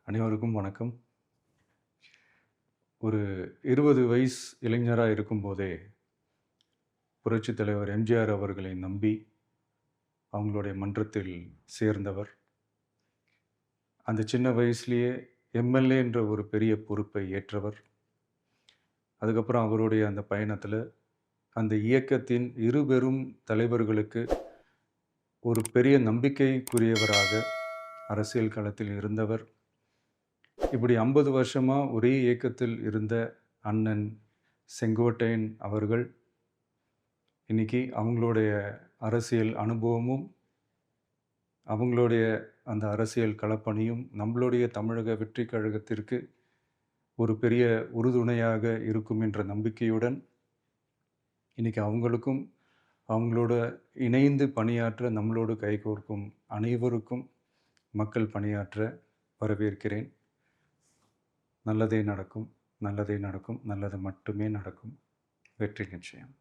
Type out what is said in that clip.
அனைவருக்கும் வணக்கம். ஒரு 20 வயசு இளைஞரா இருக்கும்போதே, புரட்சித் தலைவர் எம்ஜிஆர் அவர்களை நம்பி, அவங்களுடைய மன்றத்தில் சேர்ந்தவர். அந்த சின்ன வயசுலயே எம்எல்ஏ என்ற ஒரு பெரிய பொறுப்பை ஏற்றவர். அதுக்கப்புறம் அவருடைய அந்த பயணத்தில, அந்த இயக்கத்தின் இருபெரும் தலைவர்களுக்கு ஒரு பெரிய நம்பிக்கைக்குரியவராக அரசியல் களத்தில் இருந்தவர். இப்படி 50 வருஷமா ஒரே இயக்கத்தில் இருந்த அண்ணன் செங்கோட்டையன் அவர்கள், இன்னைக்கு அவங்களுடைய அரசியல் அனுபவமும், அவங்களுடைய அந்த அரசியல் களப்பணியும் நம்மளுடைய தமிழக வெற்றிக் கழகத்திற்கு ஒரு பெரிய உறுதுணையாக இருக்கும் என்ற நம்பிக்கையுடன், இன்னைக்கு அவங்களுக்கும், அவங்களோட இணைந்து பணியாற்ற நம்மளோடு கைகோர்க்கும் அனைவருக்கும் மக்கள் பணியாற்ற வரவேற்கிறேன். நல்லதே நடக்கும், நல்லதே நடக்கும், நல்லது மட்டுமே நடக்கும். வெற்றி நிச்சயம்.